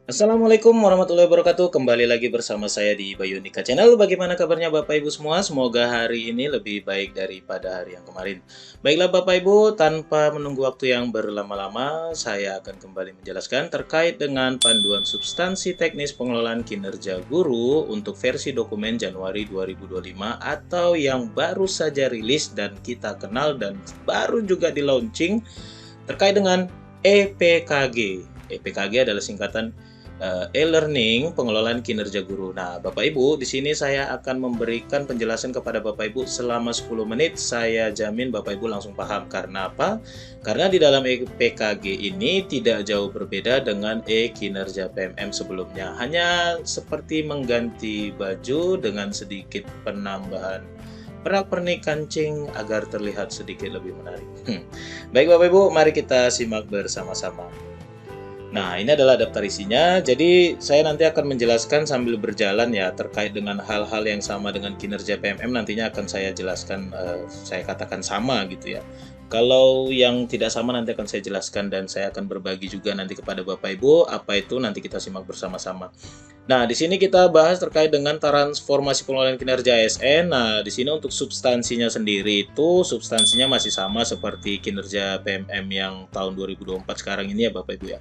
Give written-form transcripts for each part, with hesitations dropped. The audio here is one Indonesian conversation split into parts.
Assalamualaikum warahmatullahi wabarakatuh. Kembali lagi bersama saya di Bayunika Channel. Bagaimana kabarnya Bapak Ibu semua? Semoga hari ini lebih baik daripada hari yang kemarin. Baiklah Bapak Ibu, tanpa menunggu waktu yang berlama-lama, saya akan kembali menjelaskan terkait dengan panduan substansi teknis pengelolaan kinerja guru untuk versi dokumen Januari 2025 atau yang baru saja rilis dan kita kenal dan baru juga di launching terkait dengan EPKG. EPKG adalah singkatan e-learning pengelolaan kinerja guru. Nah, Bapak Ibu, di sini saya akan memberikan penjelasan kepada Bapak Ibu selama 10 menit. Saya jamin Bapak Ibu langsung paham. Karena apa? Karena di dalam EPKG ini tidak jauh berbeda dengan kinerja PMM sebelumnya. Hanya seperti mengganti baju dengan sedikit penambahan pernak-pernik kancing agar terlihat sedikit lebih menarik. Baik Bapak Ibu, mari kita simak bersama-sama. Nah, ini adalah daftar isinya. Jadi, saya nanti akan menjelaskan sambil berjalan ya terkait dengan hal-hal yang sama dengan kinerja PMM nantinya akan saya jelaskan, saya katakan sama gitu ya. Kalau yang tidak sama nanti akan saya jelaskan dan saya akan berbagi juga nanti kepada Bapak Ibu apa itu nanti kita simak bersama-sama. Nah, di sini kita bahas terkait dengan transformasi pengelolaan kinerja ASN. Nah, di sini untuk substansinya sendiri itu substansinya masih sama seperti kinerja PMM yang tahun 2024 sekarang ini ya Bapak Ibu ya.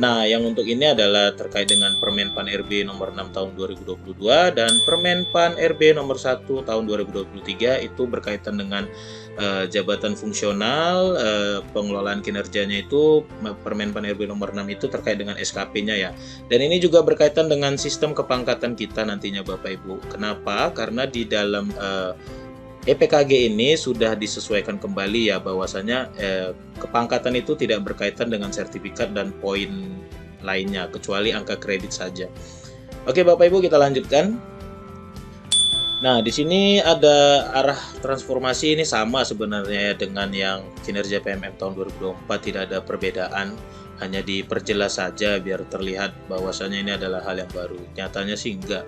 Nah, yang untuk ini adalah terkait dengan Permen Pan RB nomor 6 tahun 2022 dan Permen Pan RB nomor 1 tahun 2023 itu berkaitan dengan jabatan fungsional, pengelolaan kinerjanya itu Permen Pan RB nomor 6 itu terkait dengan SKP-nya ya. Dan ini juga berkaitan dengan sistem kepangkatan kita nantinya Bapak Ibu. Kenapa? Karena di dalam EPKG ini sudah disesuaikan kembali ya bahwasanya kepangkatan itu tidak berkaitan dengan sertifikat dan poin lainnya kecuali angka kredit saja. Oke Bapak Ibu kita lanjutkan. Nah, di sini ada arah transformasi ini sama sebenarnya ya dengan yang kinerja PMM tahun 2024 tidak ada perbedaan, hanya diperjelas saja biar terlihat bahwasannya ini adalah hal yang baru. Nyatanya sih enggak.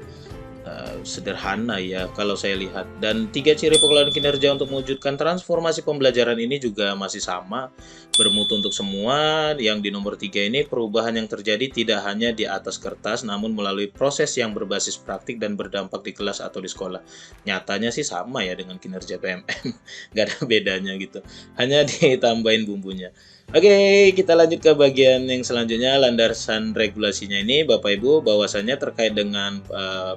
Sederhana ya kalau saya lihat. Dan 3 ciri pengelolaan kinerja untuk mewujudkan transformasi pembelajaran ini juga masih sama, bermutu untuk semua. Yang di nomor 3 ini perubahan yang terjadi tidak hanya di atas kertas namun melalui proses yang berbasis praktik dan berdampak di kelas atau di sekolah. Nyatanya sih sama ya dengan kinerja PMM, nggak ada bedanya gitu, hanya ditambahin bumbunya. Oke, kita lanjut ke bagian yang selanjutnya, landasan regulasinya ini Bapak Ibu bahwasannya terkait dengan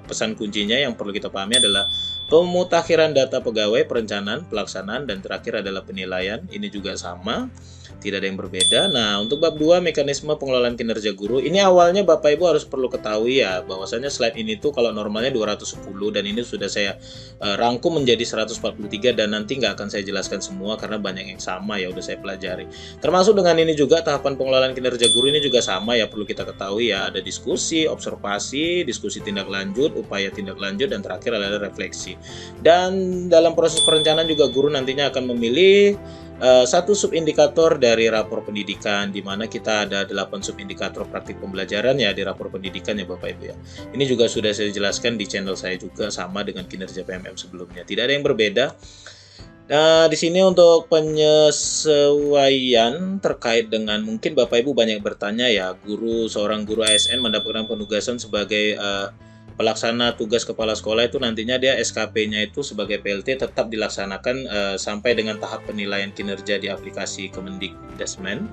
pesan kuncinya yang perlu kita pahami adalah pemutakhiran data pegawai, perencanaan, pelaksanaan, dan terakhir adalah penilaian. Ini juga sama, tidak ada yang berbeda. Nah, untuk bab 2 mekanisme pengelolaan kinerja guru, ini awalnya Bapak Ibu harus perlu ketahui ya bahwasanya slide ini tuh kalau normalnya 210 dan ini sudah saya rangkum menjadi 143 dan nanti nggak akan saya jelaskan semua karena banyak yang sama ya udah saya pelajari. Termasuk dengan ini juga tahapan pengelolaan kinerja guru ini juga sama ya perlu kita ketahui ya, ada diskusi, observasi, diskusi tindak lanjut, upaya tindak lanjut, dan terakhir adalah refleksi. Dan dalam proses perencanaan juga guru nantinya akan memilih satu subindikator dari rapor pendidikan, di mana kita ada 8 subindikator praktik pembelajaran ya di rapor pendidikan ya Bapak Ibu ya. Ini juga sudah saya jelaskan di channel saya juga sama dengan kinerja PMM sebelumnya. Tidak ada yang berbeda. Nah, di sini untuk penyesuaian terkait dengan mungkin Bapak Ibu banyak bertanya ya, seorang guru ASN mendapatkan penugasan sebagai pelaksana tugas kepala sekolah itu nantinya dia SKP-nya itu sebagai PLT tetap dilaksanakan sampai dengan tahap penilaian kinerja di aplikasi Kemendikbudrismen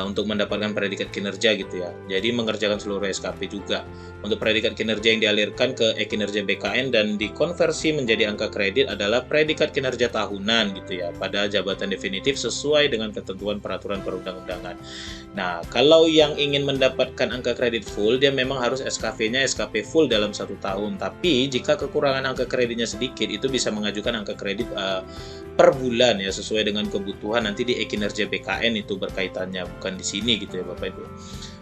untuk mendapatkan predikat kinerja gitu ya. Jadi mengerjakan seluruh SKP juga. Untuk predikat kinerja yang dialirkan ke e-kinerja BKN dan dikonversi menjadi angka kredit adalah predikat kinerja tahunan gitu ya pada jabatan definitif sesuai dengan ketentuan peraturan perundang-undangan. Nah, kalau yang ingin mendapatkan angka kredit full, dia memang harus SKP-nya SKP full dalam 1 tahun. Tapi jika kekurangan angka kreditnya sedikit, itu bisa mengajukan angka kredit per bulan ya sesuai dengan kebutuhan nanti di e-kinerja BKN itu berkaitannya, bukan di sini gitu ya Bapak Ibu.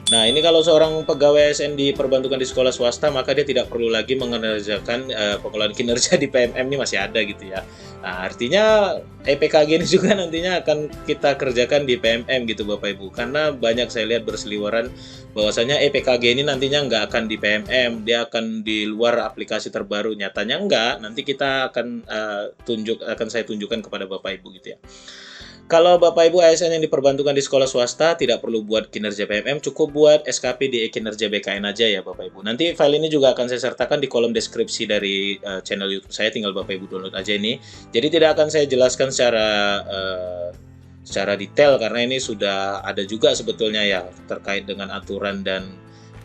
Nah, ini kalau seorang pegawai ASN diperbantukan di sekolah swasta, maka dia tidak perlu lagi mengerjakan pengelolaan kinerja di PMM ini masih ada gitu ya. Nah, artinya EPKG ini juga nantinya akan kita kerjakan di PMM gitu Bapak Ibu. Karena banyak saya lihat berseliweran bahwasanya EPKG ini nantinya nggak akan di PMM, dia akan di luar aplikasi terbaru. Nyatanya enggak, nanti kita akan saya tunjukkan kepada Bapak Ibu gitu ya. Kalau Bapak Ibu ASN yang diperbantukan di sekolah swasta tidak perlu buat kinerja PMM, cukup buat SKP di kinerja BKN aja ya Bapak Ibu. Nanti file ini juga akan saya sertakan di kolom deskripsi dari channel YouTube saya, tinggal Bapak Ibu download aja ini. Jadi tidak akan saya jelaskan secara detail karena ini sudah ada juga sebetulnya ya terkait dengan aturan dan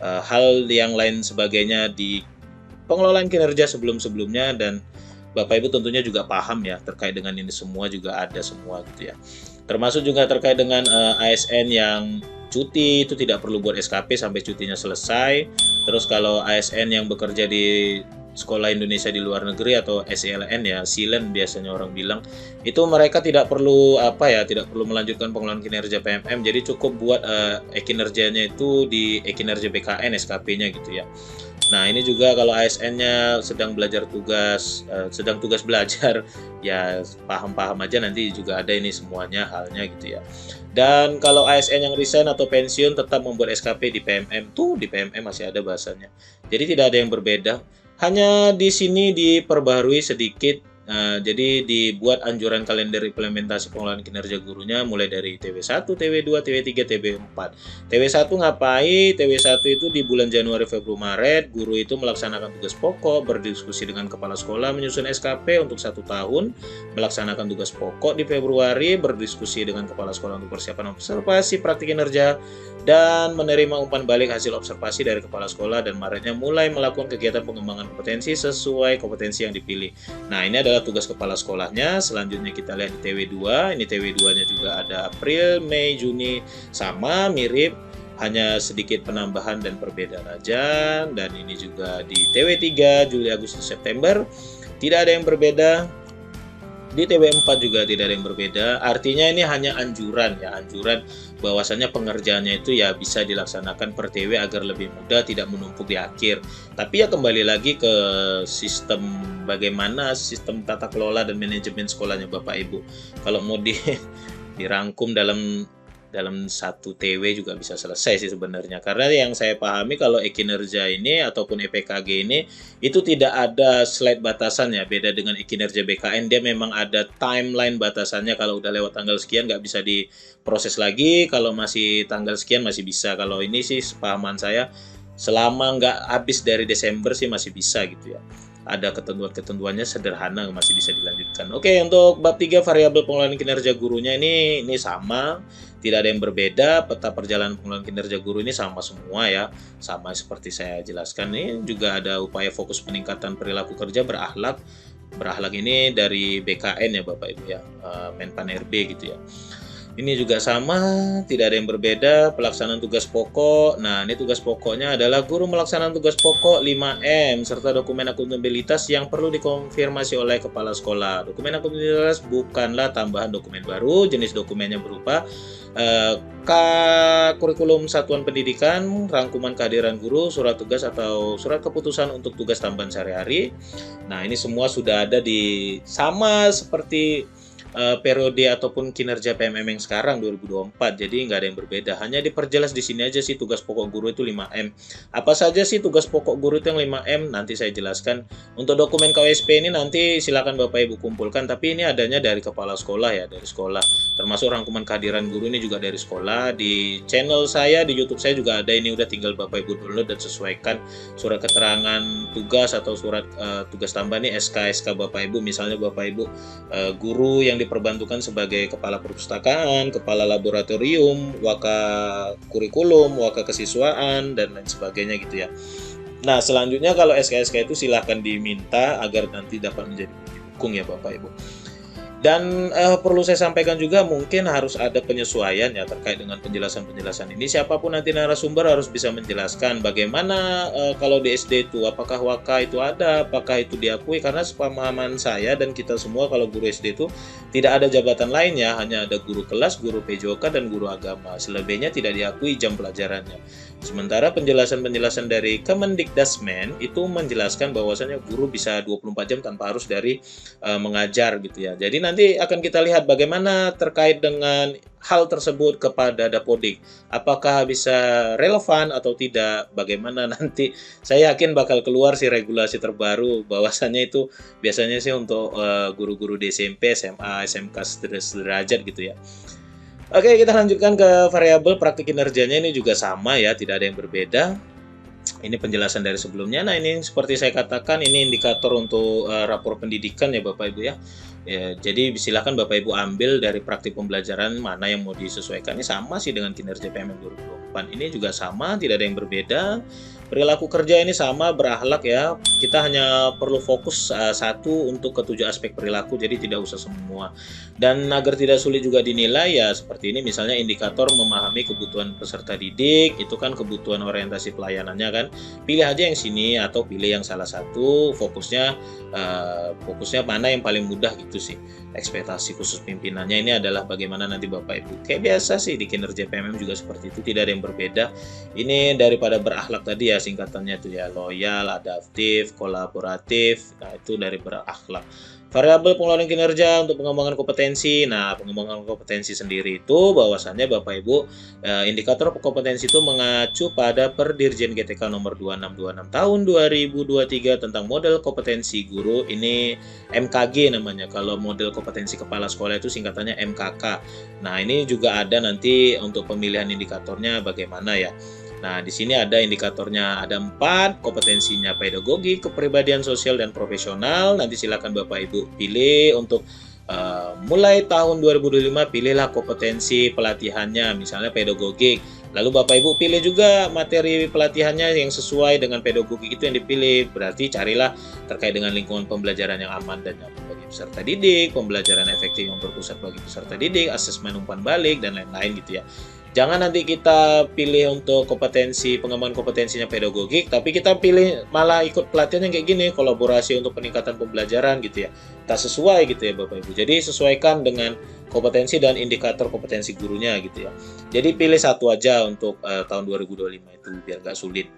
hal yang lain sebagainya di pengelolaan kinerja sebelum-sebelumnya, dan Bapak Ibu tentunya juga paham ya terkait dengan ini semua, juga ada semua gitu ya. Termasuk juga terkait dengan ASN yang cuti itu tidak perlu buat SKP sampai cutinya selesai. Terus kalau ASN yang bekerja di Sekolah Indonesia di luar negeri atau SILN ya, SILN biasanya orang bilang, itu mereka tidak perlu tidak perlu melanjutkan pengelolaan kinerja PMM, jadi cukup buat kinerjanya itu di kinerja BKN SKP-nya gitu ya. Nah, ini juga kalau ASN-nya sedang belajar tugas, sedang tugas belajar, ya paham-paham aja, nanti juga ada ini semuanya halnya gitu ya. Dan kalau ASN yang resign atau pensiun tetap membuat SKP di PMM, tuh di PMM masih ada bahasanya. Jadi tidak ada yang berbeda, hanya di sini diperbarui sedikit. Jadi dibuat anjuran kalender implementasi pengelolaan kinerja gurunya mulai dari TW1, TW2, TW3, TW4. TW1 ngapain? TW1 itu di bulan Januari, Februari, Maret, guru itu melaksanakan tugas pokok, berdiskusi dengan kepala sekolah, menyusun SKP untuk 1 tahun, melaksanakan tugas pokok di Februari, berdiskusi dengan kepala sekolah untuk persiapan observasi praktik kinerja, dan menerima umpan balik hasil observasi dari kepala sekolah, dan Maretnya mulai melakukan kegiatan pengembangan kompetensi sesuai kompetensi yang dipilih. Nah, ini adalah tugas kepala sekolahnya. Selanjutnya kita lihat di TW2. Ini TW2-nya juga ada April, Mei, Juni, sama mirip, hanya sedikit penambahan dan perbedaan aja. Dan ini juga di TW3, Juli, Agustus, September, tidak ada yang berbeda. Di TW4 juga tidak ada yang berbeda. Artinya ini hanya anjuran ya, anjuran bahwasannya pengerjaannya itu ya bisa dilaksanakan per TW agar lebih mudah, tidak menumpuk di akhir. Tapi ya kembali lagi ke sistem, bagaimana sistem tata kelola dan manajemen sekolahnya Bapak Ibu. Kalau mau dirangkum dalam 1 TW juga bisa selesai sih sebenarnya. Karena yang saya pahami kalau kinerja ini ataupun EPKG ini itu tidak ada slide batasan ya. Beda dengan kinerja BKN, dia memang ada timeline batasannya. Kalau udah lewat tanggal sekian nggak bisa diproses lagi. Kalau masih tanggal sekian masih bisa. Kalau ini sih sepahaman saya, selama nggak habis dari Desember sih masih bisa gitu ya. Ada ketentuan-ketentuannya sederhana, masih bisa dilanjutkan. Oke, untuk bab 3 variabel pengelolaan kinerja gurunya ini sama, tidak ada yang berbeda. Peta perjalanan pengelolaan kinerja guru ini sama semua ya, sama seperti saya jelaskan. Ini juga ada upaya fokus peningkatan perilaku kerja berakhlak. Berakhlak ini dari BKN ya Bapak Ibu ya, Menpan RB gitu ya. Ini juga sama, tidak ada yang berbeda. Pelaksanaan tugas pokok. Nah, ini tugas pokoknya adalah guru melaksanakan tugas pokok 5M serta dokumen akuntabilitas yang perlu dikonfirmasi oleh kepala sekolah. Dokumen akuntabilitas bukanlah tambahan dokumen baru. Jenis dokumennya berupa kurikulum satuan pendidikan, rangkuman kehadiran guru, surat tugas atau surat keputusan untuk tugas tambahan sehari-hari. Nah, ini semua sudah ada sama seperti periode ataupun kinerja PMM yang sekarang 2024, jadi nggak ada yang berbeda, hanya diperjelas di sini aja sih tugas pokok guru itu 5M. Apa saja sih tugas pokok guru itu yang 5M? Nanti saya jelaskan. Untuk dokumen KWSP ini nanti silakan Bapak Ibu kumpulkan, tapi ini adanya dari kepala sekolah ya, dari sekolah. Termasuk rangkuman kehadiran guru ini juga dari sekolah. Di channel saya, di YouTube saya juga ada, ini udah tinggal Bapak Ibu download dan sesuaikan surat keterangan tugas atau surat tugas tambahan nih, SK Bapak Ibu. Misalnya Bapak Ibu guru yang diperbantukan sebagai kepala perpustakaan, kepala laboratorium, waka kurikulum, waka kesiswaan, dan lain sebagainya gitu ya. Nah, selanjutnya kalau SK-SK itu silahkan diminta agar nanti dapat menjadi pendukung ya Bapak Ibu. Dan perlu saya sampaikan juga, mungkin harus ada penyesuaian ya terkait dengan penjelasan-penjelasan ini. Siapapun nanti narasumber harus bisa menjelaskan bagaimana kalau di SD itu, apakah waka itu ada, apakah itu diakui. Karena sepemahaman saya dan kita semua, kalau guru SD itu tidak ada jabatan lainnya, hanya ada guru kelas, guru PJOK, dan guru agama. Selebihnya tidak diakui jam pelajarannya. Sementara penjelasan-penjelasan dari Kemendikdasmen itu menjelaskan bahwasannya guru bisa 24 jam tanpa harus dari mengajar gitu ya. Jadi nanti akan kita lihat bagaimana terkait dengan hal tersebut kepada Dapodik. Apakah bisa relevan atau tidak? Bagaimana nanti? Saya yakin bakal keluar sih regulasi terbaru bahwasannya itu biasanya sih untuk guru-guru di SMP, SMA, SMK sederajat gitu ya. Oke, kita lanjutkan ke variabel praktik kinerjanya. Ini juga sama ya, tidak ada yang berbeda. Ini penjelasan dari sebelumnya. Nah, ini seperti saya katakan, ini indikator untuk rapor pendidikan ya Bapak Ibu ya. Jadi silakan Bapak Ibu ambil dari praktik pembelajaran mana yang mau disesuaikan. Ini sama sih dengan kinerja PMM 2024. Ini juga sama, tidak ada yang berbeda. Perilaku kerja ini sama, berakhlak ya. Kita hanya perlu fokus satu untuk ketujuh aspek perilaku, jadi tidak usah semua. Dan agar tidak sulit juga dinilai ya seperti ini, misalnya indikator memahami kebutuhan peserta didik, itu kan kebutuhan orientasi pelayanannya kan. Pilih aja yang sini atau pilih yang salah satu, fokusnya mana yang paling mudah gitu sih. Ekspektasi khusus pimpinannya ini adalah bagaimana nanti Bapak Ibu. Kayak biasa sih di kinerja PMM juga seperti itu, tidak ada yang berbeda. Ini daripada berakhlak tadi ya, singkatannya itu ya, loyal, adaptif, kolaboratif. Nah, itu dari berakhlak. Variabel pengelolaan kinerja untuk pengembangan kompetensi. Nah, pengembangan kompetensi sendiri itu bahwasannya Bapak Ibu, indikator kompetensi itu mengacu pada Perdirjen GTK nomor 2626 tahun 2023 tentang model kompetensi guru. Ini MKG namanya. Kalau model kompetensi kepala sekolah itu singkatannya MKK. Nah, ini juga ada nanti untuk pemilihan indikatornya bagaimana ya. Nah, di sini ada indikatornya, ada 4, kompetensinya pedagogi, kepribadian sosial, dan profesional. Nanti silakan Bapak Ibu pilih untuk mulai tahun 2025, pilihlah kompetensi pelatihannya, misalnya pedagogik. Lalu Bapak Ibu pilih juga materi pelatihannya yang sesuai dengan pedagogik itu yang dipilih. Berarti carilah terkait dengan lingkungan pembelajaran yang aman dan nyaman bagi peserta didik, pembelajaran efektif yang berpusat bagi peserta didik, asesmen umpan balik, dan lain-lain gitu ya. Jangan nanti kita pilih untuk kompetensi, pengembangan kompetensinya pedagogik, tapi kita pilih malah ikut pelatihan yang kayak gini, kolaborasi untuk peningkatan pembelajaran gitu ya. Tak sesuai gitu ya Bapak Ibu. Jadi sesuaikan dengan kompetensi dan indikator kompetensi gurunya gitu ya. Jadi pilih satu aja untuk tahun 2025 itu biar nggak sulit.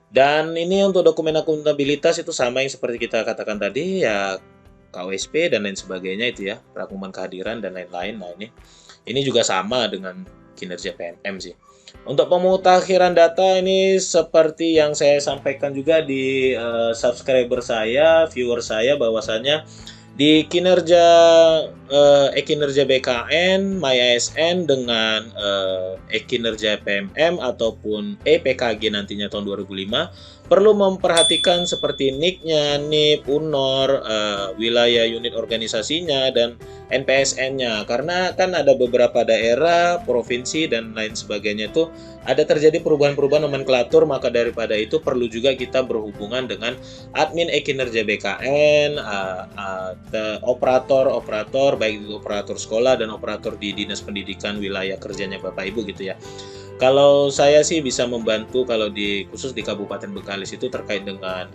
Dan ini untuk dokumen akuntabilitas itu sama yang seperti kita katakan tadi ya, KWSP dan lain sebagainya itu ya, rangkuman kehadiran dan lain-lain. Nah, ini juga sama dengan kinerja PMM sih. Untuk pemutakhiran data ini seperti yang saya sampaikan juga di subscriber saya, viewer saya, bahwasannya di kinerja kinerja BKN, MyASN dengan kinerja PMM ataupun PKG nantinya tahun 2005 perlu memperhatikan seperti NIK-nya, NIP, UNOR, wilayah unit organisasinya, dan NPSN-nya. Karena kan ada beberapa daerah, provinsi, dan lain sebagainya itu ada terjadi perubahan-perubahan nomenklatur, maka daripada itu perlu juga kita berhubungan dengan admin kinerja BKN, operator, baik itu operator sekolah dan operator di Dinas Pendidikan wilayah kerjanya Bapak Ibu gitu ya. Kalau saya sih bisa membantu kalau khusus di Kabupaten Bengkalis itu terkait dengan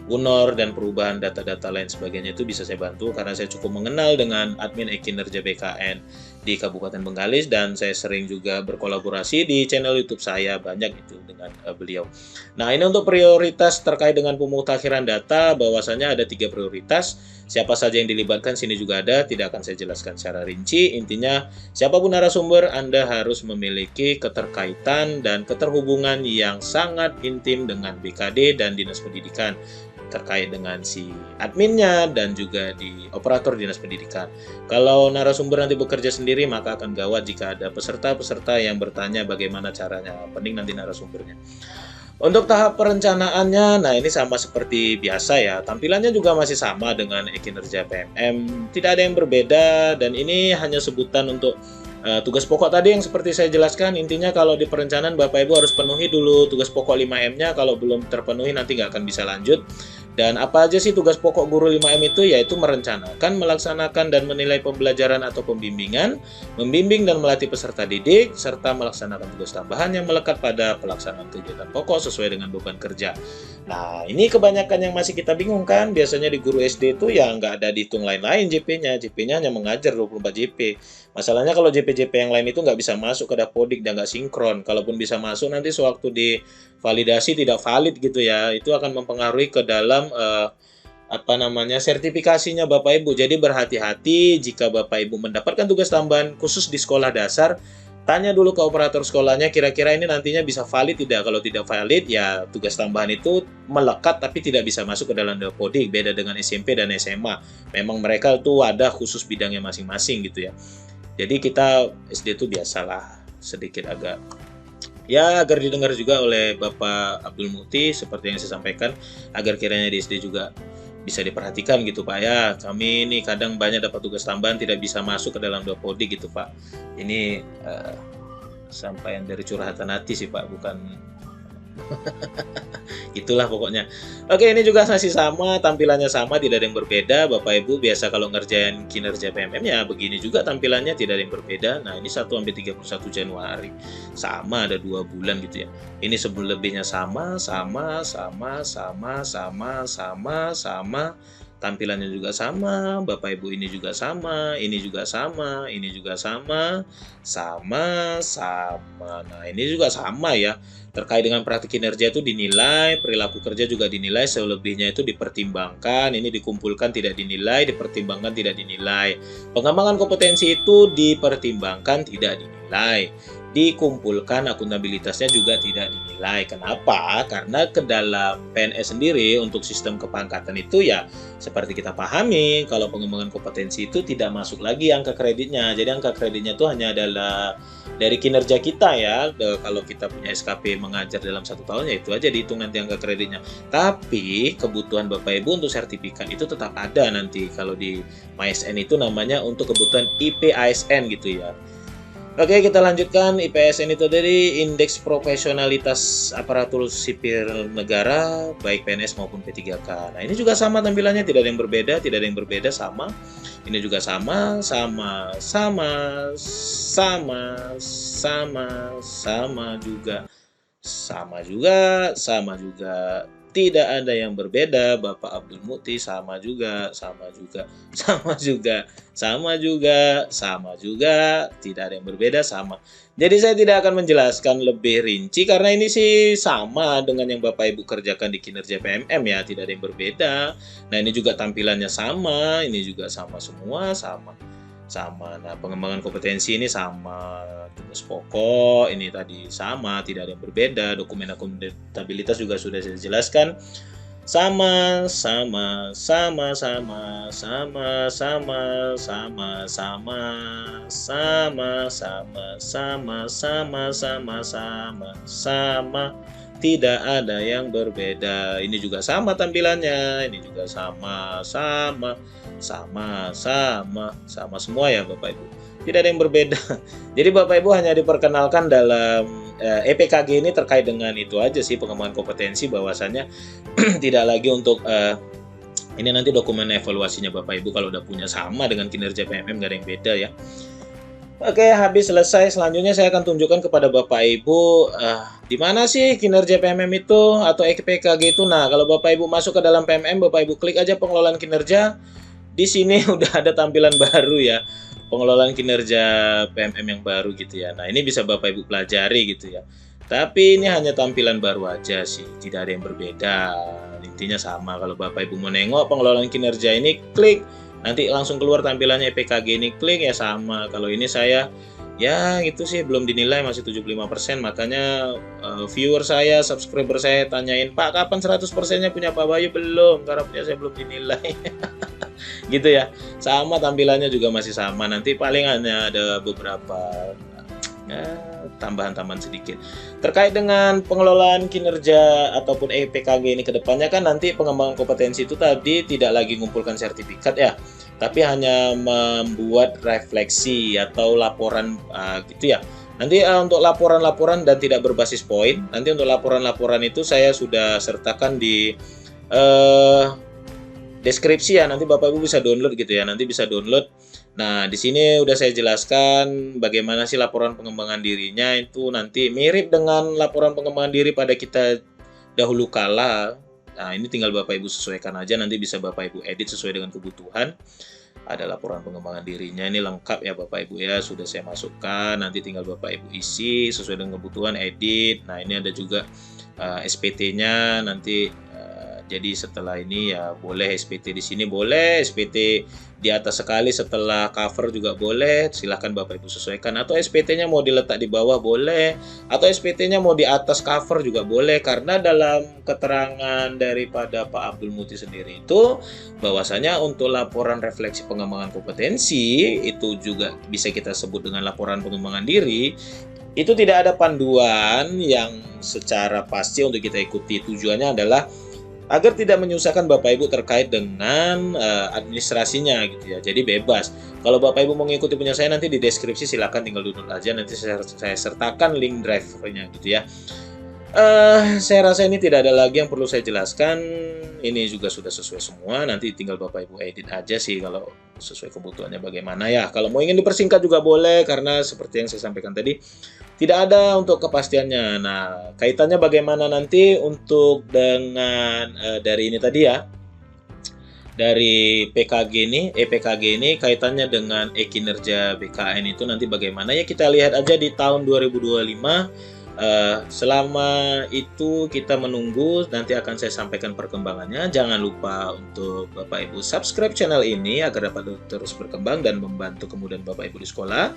UNOR dan perubahan data-data lain sebagainya itu bisa saya bantu karena saya cukup mengenal dengan admin kinerja BKN di Kabupaten Bengkalis dan saya sering juga berkolaborasi di channel YouTube saya banyak itu dengan beliau. Nah, ini untuk prioritas terkait dengan pemutakhiran data, bahwasanya ada 3 prioritas. Siapa saja yang dilibatkan sini juga ada, tidak akan saya jelaskan secara rinci. Intinya, siapapun narasumber, Anda harus memiliki keterkaitan dan keterhubungan yang sangat intim dengan BKD dan Dinas Pendidikan terkait dengan si adminnya dan juga di operator Dinas Pendidikan. Kalau narasumber nanti bekerja sendiri, maka akan gawat jika ada peserta-peserta yang bertanya bagaimana caranya. Penting nanti narasumbernya. Untuk tahap perencanaannya, nah ini sama seperti biasa ya, tampilannya juga masih sama dengan kinerja PMM, tidak ada yang berbeda dan ini hanya sebutan untuk tugas pokok tadi yang seperti saya jelaskan. Intinya kalau di perencanaan Bapak Ibu harus penuhi dulu tugas pokok 5M-nya, kalau belum terpenuhi nanti nggak akan bisa lanjut. Dan apa aja sih tugas pokok guru 5M itu? Yaitu merencanakan, melaksanakan, dan menilai pembelajaran atau pembimbingan, membimbing dan melatih peserta didik, serta melaksanakan tugas tambahan yang melekat pada pelaksanaan kegiatan pokok sesuai dengan beban kerja. Nah, ini kebanyakan yang masih kita bingung kan. Biasanya di guru SD itu ya nggak ada dihitung lain-lain JP-nya. JP-nya hanya mengajar 24 JP. Masalahnya kalau JP-JP yang lain itu nggak bisa masuk ke Dapodik dan nggak sinkron. Kalaupun bisa masuk, nanti sewaktu di validasi tidak valid gitu ya. Itu akan mempengaruhi ke dalam sertifikasinya Bapak Ibu. Jadi berhati-hati jika Bapak Ibu mendapatkan tugas tambahan khusus di sekolah dasar. Tanya dulu ke operator sekolahnya, kira-kira ini nantinya bisa valid tidak. Kalau tidak valid, ya tugas tambahan itu melekat tapi tidak bisa masuk ke dalam Dapodik. Beda dengan SMP dan SMA. Memang mereka tuh ada khusus bidangnya masing-masing gitu ya. Jadi kita SD itu biasalah sedikit agak ya agar didengar juga oleh Bapak Abdul Mukti seperti yang saya sampaikan, agar kiranya di SD juga bisa diperhatikan gitu Pak ya. Kami ini kadang banyak dapat tugas tambahan tidak bisa masuk ke dalam Dapodik gitu Pak. Ini sampaian dari curhatan hati sih Pak, bukan itulah pokoknya. Oke, ini juga masih sama, tampilannya sama, tidak ada yang berbeda. Bapak Ibu biasa kalau ngerjain kinerja PMM ya begini juga tampilannya, tidak ada yang berbeda. Nah, ini 1 sampai 31 Januari. Sama, ada 2 bulan gitu ya. Ini sebelumnya sama. Tampilannya juga sama, Bapak Ibu ini juga sama, ini juga sama, ini juga sama. Nah, ini juga sama ya. Terkait dengan praktik kinerja itu dinilai, perilaku kerja juga dinilai, selebihnya itu dipertimbangkan, ini dikumpulkan tidak dinilai, dipertimbangkan tidak dinilai. Pengembangan kompetensi itu dipertimbangkan tidak dinilai. Dikumpulkan, akuntabilitasnya juga tidak dinilai. Kenapa? Karena ke dalam PNS sendiri untuk sistem kepangkatan itu ya seperti kita pahami, kalau pengembangan kompetensi itu tidak masuk lagi angka kreditnya. Jadi angka kreditnya itu hanya adalah dari kinerja kita ya. Kalau kita punya SKP mengajar dalam 1 tahun ya itu aja dihitung nanti angka kreditnya. Tapi kebutuhan Bapak Ibu untuk sertifikat itu tetap ada nanti. Kalau di MySN itu namanya untuk kebutuhan IPASN gitu ya. Oke, kita lanjutkan. IPASN itu dari Indeks Profesionalitas Aparatur Sipil Negara, baik PNS maupun P3K. Nah, ini juga sama tampilannya, tidak ada yang berbeda, sama. Ini juga sama juga. Tidak ada yang berbeda, Bapak Abdul Mukti sama juga, tidak ada yang berbeda, sama. Jadi saya tidak akan menjelaskan lebih rinci karena ini sih sama dengan yang Bapak Ibu kerjakan di kinerja PMM ya, tidak ada yang berbeda. Nah, ini juga tampilannya sama, ini juga sama semua, sama. Nah, pengembangan kompetensi ini sama, tugas pokok ini tadi sama, tidak ada yang berbeda. Dokumen akuntabilitas juga sudah saya jelaskan, sama. Tidak ada yang berbeda. Ini juga sama tampilannya, ini juga sama semua ya Bapak Ibu. Tidak ada yang berbeda. Jadi Bapak Ibu hanya diperkenalkan dalam EPKG ini terkait dengan itu aja sih, pengembangan kompetensi, bahwasannya tidak lagi untuk ini nanti dokumen evaluasinya Bapak Ibu kalau udah punya sama dengan kinerja PMM, nggak ada yang beda ya. Oke, habis selesai. Selanjutnya saya akan tunjukkan kepada Bapak Ibu di mana sih kinerja PMM itu atau EPKG itu. Nah, kalau Bapak Ibu masuk ke dalam PMM, Bapak Ibu klik aja pengelolaan kinerja. Di sini udah ada tampilan baru ya, pengelolaan kinerja PMM yang baru gitu ya. Nah, ini bisa Bapak Ibu pelajari gitu ya. Tapi ini hanya tampilan baru aja sih, tidak ada yang berbeda. Intinya sama. Kalau Bapak Ibu mau nengok pengelolaan kinerja ini, klik, nanti langsung keluar tampilannya EPKG ini, klik ya sama. Kalau ini saya ya gitu sih belum dinilai, masih 75%. Makanya viewer saya, subscriber saya tanyain, "Pak, kapan 100%-nya punya Pak Bayu?" Belum, karena punya saya belum dinilai. Gitu ya. Sama tampilannya juga masih sama. Nanti paling hanya ada beberapa tambahan-tambahan sedikit. Terkait dengan pengelolaan kinerja ataupun EPKG ini ke depannya kan nanti pengembangan kompetensi itu tadi tidak lagi mengumpulkan sertifikat ya, tapi hanya membuat refleksi atau laporan gitu ya. Nanti untuk laporan-laporan dan tidak berbasis poin, nanti untuk laporan-laporan itu saya sudah sertakan di eh, deskripsi ya, nanti Bapak Ibu bisa download gitu ya, nanti bisa download. Nah, di sini udah saya jelaskan bagaimana sih laporan pengembangan dirinya, itu nanti mirip dengan laporan pengembangan diri pada kita dahulu kala. Nah, ini tinggal Bapak Ibu sesuaikan aja, nanti bisa Bapak Ibu edit sesuai dengan kebutuhan. Ada laporan pengembangan dirinya, ini lengkap ya Bapak Ibu ya, sudah saya masukkan, nanti tinggal Bapak Ibu isi sesuai dengan kebutuhan, edit. Nah, ini ada juga SPT-nya nanti. Jadi setelah ini ya boleh SPT di sini, boleh SPT di atas sekali setelah cover juga boleh, silahkan Bapak Ibu sesuaikan. Atau SPT-nya mau diletak di bawah boleh, atau SPT-nya mau di atas cover juga boleh. Karena dalam keterangan daripada Pak Abdul Muti sendiri itu bahwasanya untuk laporan refleksi pengembangan kompetensi itu juga bisa kita sebut dengan laporan pengembangan diri. Itu tidak ada panduan yang secara pasti untuk kita ikuti. Tujuannya adalah agar tidak menyusahkan Bapak Ibu terkait dengan administrasinya gitu ya. Jadi bebas. Kalau Bapak Ibu mau mengikuti punya saya, nanti di deskripsi silakan tinggal download aja. Nanti saya sertakan link drive-nya gitu ya. Saya rasa ini tidak ada lagi yang perlu saya jelaskan. Ini juga sudah sesuai semua. Nanti tinggal Bapak Ibu edit aja sih kalau sesuai kebutuhannya bagaimana ya. Kalau mau ingin dipersingkat juga boleh, karena seperti yang saya sampaikan tadi tidak ada untuk kepastiannya. Nah, kaitannya bagaimana nanti untuk dengan dari ini tadi ya. Dari PKG ini, EPKG ini kaitannya dengan kinerja BKN itu nanti bagaimana ya, kita lihat aja di tahun 2025. Selama itu kita menunggu, nanti akan saya sampaikan perkembangannya. Jangan lupa untuk Bapak Ibu subscribe channel ini agar dapat terus berkembang dan membantu kemudian Bapak Ibu di sekolah.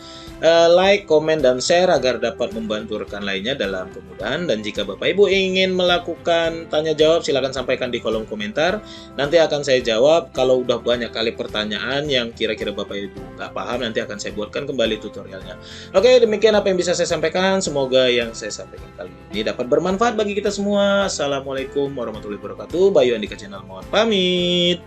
Like, komen, dan share agar dapat membantu rekan lainnya dalam kemudahan. Dan jika Bapak Ibu ingin melakukan tanya jawab, silakan sampaikan di kolom komentar. Nanti akan saya jawab. Kalau udah banyak kali pertanyaan yang kira-kira Bapak Ibu nggak paham, nanti akan saya buatkan kembali tutorialnya. Oke, demikian apa yang bisa saya sampaikan. Semoga yang saya sampaikan kali ini dapat bermanfaat bagi kita semua. Assalamualaikum warahmatullahi wabarakatuh. Bayu Andika Channel mohon pamit.